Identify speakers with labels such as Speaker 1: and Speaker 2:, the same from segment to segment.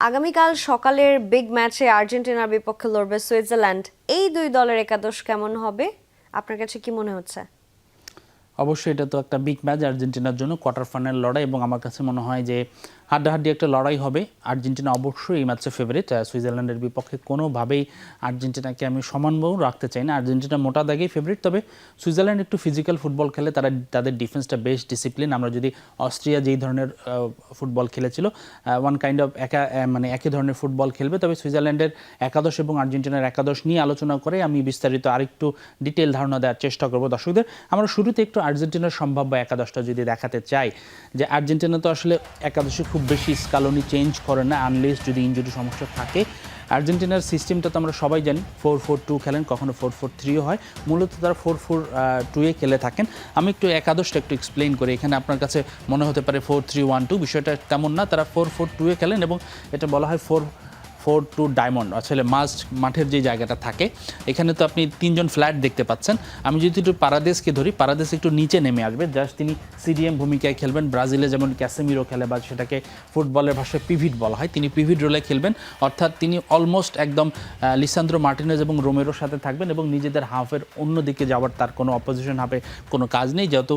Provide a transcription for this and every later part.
Speaker 1: আগামীকাল সকালের বিগ ম্যাচে আর্জেন্টিনার বিপক্ষে লড়বে সুইজারল্যান্ড। এই দুই দলের একাদশ কেমন হবে আপনার কাছে কি মনে হচ্ছে?
Speaker 2: অবশ্যই এটা তো একটা বিগ ম্যাচ আর্জেন্টিনার জন্য, কোয়ার্টার ফাইনাল লড়াই, এবং আমার কাছে মনে হয় যে হাড্ডাহাড্ডি একটা লড়াই হবে। আর্জেন্টিনা অবশ্যই এই ম্যাচে ফেভারিট। সুইজারল্যান্ডের বিপক্ষে কোনোভাবেই আর্জেন্টিনাকে আমি সমানভাবে রাখতে চাই না। আর্জেন্টিনা মোটা দাগেই ফেভারিট, তবে সুইজারল্যান্ড একটু ফিজিক্যাল ফুটবল খেলে, তাদের ডিফেন্সটা বেশ ডিসিপ্লিন। আমরা যদি অস্ট্রিয়া যেই ধরনের ফুটবল খেলেছিল, ওয়ান কাইন্ড অফ একই ধরনের ফুটবল খেলবে, তবে সুইজারল্যান্ডের একাদশ এবং আর্জেন্টিনার একাদশ নিয়ে আলোচনা করে আমি বিস্তারিত আরেকটু ডিটেল ধারণা দেওয়ার চেষ্টা করব দর্শকদের। আমরা শুরুতে একটু আর্জেন্টিনার সম্ভাব্য একাদশটা যদি দেখাতে চাই, যে আর্জেন্টিনা তো আসলে একাদশে খুব বেশি স্কালোনি চেঞ্জ করে না, আনলেস যদি ইনজুরি সমস্যা থাকে। আর্জেন্টিনার সিস্টেমটা তো আমরা সবাই জানি, 4-4-2 খেলেন, কখনো 4-4-3ও হয়, মূলত তারা 4-4-2-এ খেলে থাকেন। আমি একটু একাদশটা একটু এক্সপ্লেইন করি। এখানে আপনার কাছে মনে হতে পারে 4-3-1-2, বিষয়টা তেমন না। তারা 4-4-2-এ খেলেন এবং এটা বলা হয় 4-4-2 ডায়মন্ড। আসলে মাঠের যে জায়গাটা থাকে, এখানে তো আপনি তিনজন ফ্ল্যাট দেখতে পাচ্ছেন। আমি যদি একটু পারাদেসকে ধরি, পারাদেস একটু নিচে নেমে আসবে, জাস্ট তিনি সিডিএম ভূমিকায় খেলবেন। ব্রাজিলে যেমন ক্যাসেমিরো খেলে, বা সেটাকে ফুটবলের ভাষায় পিভিট বলা হয়, তিনি পিভিট রোলে খেলবেন। অর্থাৎ তিনি অলমোস্ট একদম লিসান্দ্রো মার্টিনেজ এবং রোমেরোর সাথে থাকবেন, এবং নিজেদের হাফের অন্য দিকে যাওয়ার তার কোনো অপোজিশন হাফে কোনো কাজ নেই, যেহেতু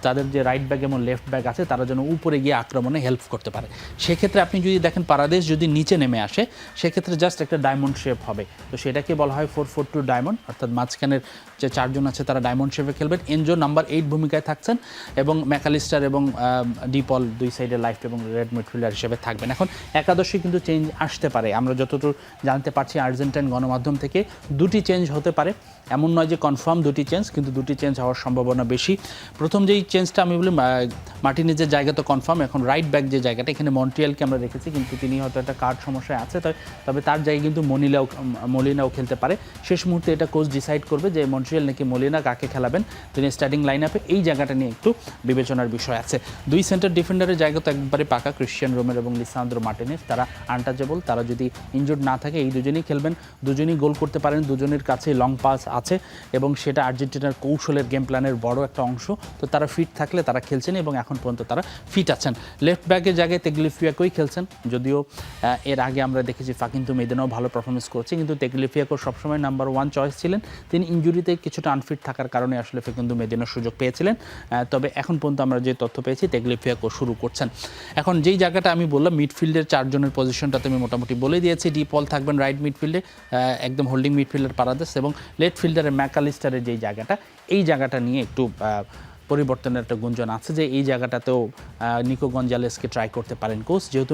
Speaker 2: তাদের যে রাইট ব্যাক এবং লেফট ব্যাক আছে তারা যেন উপরে গিয়ে আক্রমণে হেল্প করতে পারে। সেক্ষেত্রে আপনি যদি দেখেন পারাদেস যদি নিচে নেমে আসে, সেক্ষেত্রে জাস্ট একটা ডায়মন্ড শেপ হবে। তো সেটাকে বলা হয় 4-4-2 ডায়মন্ড, অর্থাৎ মাঝখানের যে চারজন আছে তারা ডায়মন্ড শেপে খেলবেন। এনজো নাম্বার 8 ভূমিকায় থাকছেন, এবং ম্যাকালিস্টার এবং ডিপল দুই সাইডে লাইফ এবং রেড মিডফিল্ডার হিসেবে থাকবেন। এখন একাদশে কিন্তু চেঞ্জ আসতে পারে, আমরা যতটুকু জানতে পারছি আর্জেন্টাইন গণমাধ্যম থেকে দুটি চেঞ্জ হতে পারে। এমন নয় যে কনফার্ম দুটি চেঞ্জ, কিন্তু দুটি চেঞ্জ হওয়ার সম্ভাবনা বেশি। প্রথম যেই চেঞ্জটা আমি বলি, মার্টিনেজের জায়গা তো কনফার্ম। এখন রাইট ব্যাক যে জায়গাটা, এখানে মন্ট্রিয়ালকে আমরা রেখেছি, কিন্তু তিনি হয়তো একটা কার্ড সমস্যায় আছে, তবে তার জায়গায় কিন্তু মলিনাও খেলতে পারে। শেষ মুহূর্তে এটা কোচ ডিসাইড করবে যে মন্ট্রিয়াল নাকি মলিনা কাকে খেলাবেন, তিনি স্টার্টিং লাইন আপে। এই জায়গাটা নিয়ে একটু বিবেচনার বিষয় আছে। দুই সেন্টার ডিফেন্ডারের জায়গা তো একবারে পাকা, ক্রিশ্চিয়ান রোমের এবং লিসান্দ্রো মার্টিনেজ, তারা আনটাচেবল। তারা যদি ইনজুর্ড না থাকে এই দুজনেই খেলবেন, দুজনেই গোল করতে পারেন, দুজনের কাছে লং পাস আছে, এবং সেটা আর্জেন্টিনার কৌশলের গেম প্ল্যানের বড় একটা অংশ। তো তারা ফিট থাকলে তারা খেলছেন, এবং এখন পর্যন্ত তারা ফিট আছেন। লেফট ব্যাকের জায়গায় তেগলিফিয়াকোই খেলছেন, যদিও এর আগে আমরা দেখেছি ফাকিন্তো মেদিনাও ভালো পারফরমেন্স করছে, কিন্তু তেগলিফিয়াকো সবসময় নাম্বার 1 চয়েস ছিলেন। তিনি ইনজুরিতে কিছুটা আনফিট থাকার কারণে আসলে ফাকিন্তো মেদিনার সুযোগ পেয়েছিলেন। তবে এখন পর্যন্ত আমরা যে তথ্য পেয়েছি, তেগলিফিয়াকো শুরু করছেন। এখন যেই জায়গাটা আমি বললাম মিডফিল্ডের চারজনের পজিশনটাতে আমি মোটামুটি বলে দিয়েছি। ডিপল থাকবেন রাইট মিডফিল্ডে, একদম হোল্ডিং মিডফিল্ডার পারাদেস, এবং লেফট ফিল্ডারের ম্যাকালিস্টারের যেই জায়গাটা, এই জায়গাটা নিয়ে একটু পরিবর্তনের একটা গুঞ্জন আছে, যে এই জায়গাটাতেও নিকো গঞ্জালেসকে ট্রাই করতে পারেন কোচ, যেহেতু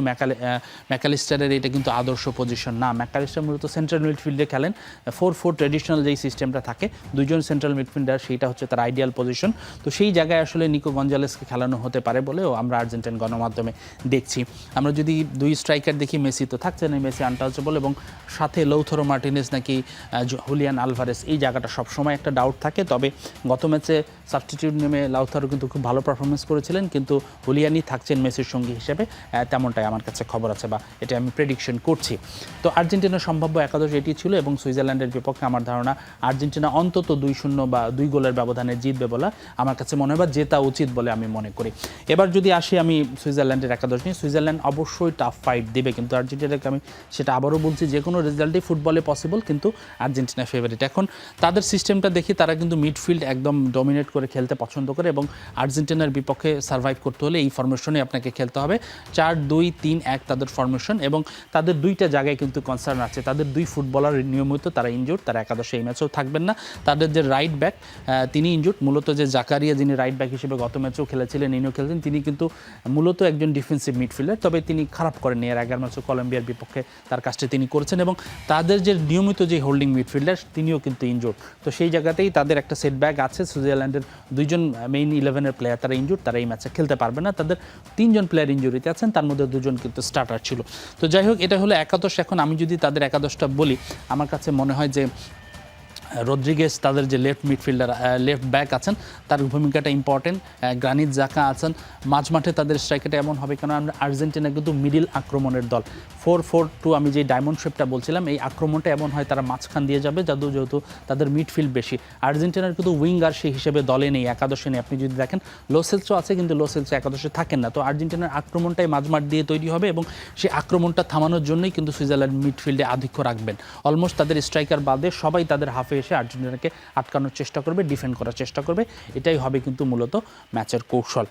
Speaker 2: ম্যাকালিস্টারের এটা কিন্তু আদর্শ পজিশন না। ম্যাকালিস্টার মূলত সেন্ট্রাল মিডফিল্ডে খেলেন। 4-4 ট্রেডিশনাল যেই সিস্টেমটা থাকে, দুইজন সেন্ট্রাল মিডফিল্ডার, সেইটা হচ্ছে তার আইডিয়াল পজিশন। তো সেই জায়গায় আসলে নিকো গঞ্জালেসকে খেলানো হতে পারে বলেও আমরা আর্জেন্টাইন গণমাধ্যমে দেখছি। আমরা যদি দুই স্ট্রাইকার দেখি, মেসি তো থাকছে না, মেসি আনটাচেবল, এবং সাথে লৌথরো মার্টিনেজ নাকি হুলিয়ান আলভারেস, এই জায়গাটা সবসময় একটা ডাউট থাকে। তবে গত ম্যাচে সাবস্টিটিউট নেমে লাউথারো কিন্তু খুব ভালো পারফরমেন্স করেছিলেন, কিন্তু হুলিয়ানি থাকছেন মেসির সঙ্গী হিসেবে, তেমনটাই আমার কাছে খবর আছে, বা এটা আমি প্রেডিকশন করছি। তো আর্জেন্টিনার সম্ভাব্য একাদশ এটি ছিল, এবং সুইজারল্যান্ডের বিপক্ষে আমার ধারণা আর্জেন্টিনা অন্তত 2-0 বা 2 গোলের ব্যবধানে জিতবে বলে আমার কাছে মনে হয়, বা জেতা উচিত বলে আমি মনে করি। এবার যদি আসি আমি সুইজারল্যান্ডের একাদশ নিয়ে, সুইজারল্যান্ড অবশ্যই টাফ ফাইট দেবে, কিন্তু আর্জেন্টিনাকে আমি সেটা আবারও বলছি, যে কোনো রেজাল্টই ফুটবলে পসিবল, কিন্তু আর্জেন্টিনা ফেভারিট। এখন তাদের সিস্টেমটা দেখি, তারা কিন্তু মিডফিল্ড একদম ডমিনেট করে খেলতে পছন্দ করে, এবং আর্জেন্টিনার বিপক্ষে সার্ভাইভ করতে হলে এই ফরমেশনে আপনাকে খেলতে হবে। 4-2-3-1 তাদের ফরমেশন, এবং তাদের দুইটা জায়গায় কিন্তু কনসার্ন আছে। তাদের দুই ফুটবলার নিয়মিত তারা ইনজুর্ড, তারা একাদশে এই ম্যাচেও থাকবেন না। তাদের যে রাইট ব্যাক, তিনি ইনজুর্ড। মূলত যে জাকারিয়া, যিনি রাইট ব্যাক হিসেবে গত ম্যাচেও খেলেছিলেন, ইনিও খেলছেন, তিনি কিন্তু মূলত একজন ডিফেন্সিভ মিডফিল্ডার, তবে তিনি খারাপ করেননি। এর আগের ম্যাচও কলম্বিয়ার বিপক্ষে তার কাজটি তিনি করেছেন, এবং তাদের যে নিয়মিত যে হোল্ডিং মিডফিল্ডার, তিনিও কিন্তু ইনজুর্ড। তো সেই জায়গাতেই তাদের একটা সেটব্যাক আছে। সুইজারল্যান্ডের দুইজন মেইন 11-এর প্লেয়ার তারা ইনজুর্ড, তারা এই ম্যাচে খেলতে পারবে না। তাদের 3 জন প্লেয়ার ইনজুরিতে আছেন, তার মধ্যে 2 জন কিন্তু স্টার্টার ছিল। তো যাই হোক, এটা হলো একাদশ। এখন আমি যদি তাদের একাদশটা বলি, আমার কাছে মনে হয় যে রদ্রিগেজ তাদের যে লেফট মিডফিল্ডার লেফট ব্যাক আছেন তার ভূমিকাটা ইম্পর্টেন্ট। গ্রানিট জাকা আছেন মাঝমাঠে, তাদের স্ট্রাইকারটা এমন হবে কারণ আমরা আর্জেন্টিনা কিন্তু মিডিল আক্রমণের দল। 4-4-2 আমি যে ডায়মন্ড শেপটা বলছিলাম, এই আক্রমণটা এমন হয় তারা মাঝখান দিয়ে যাবে যেহেতু তাদের মিডফিল্ড বেশি। আর্জেন্টিনার কিন্তু উইঙ্গার সেই হিসেবে দলে নেই, একাদশে নেই। আপনি যদি দেখেন লোসেলসও আছে কিন্তু লোসেলসও একাদশে থাকেন না। তো আর্জেন্টিনার আক্রমণটাই মাঝমাঠ দিয়ে তৈরি হবে এবং সেই আক্রমণটা থামানোর জন্যই কিন্তু সুইজারল্যান্ড মিডফিল্ডে আধিক্য রাখবেন। অলমোস্ট তাদের স্ট্রাইকার বাদে সবাই তাদের হাফে এসে আর্জেন্টিনাকে আটকানোর চেষ্টা করবে, ডিফেন্ড করার চেষ্টা করবে। এটাই হবে কিন্তু মূলত ম্যাচের কৌশল।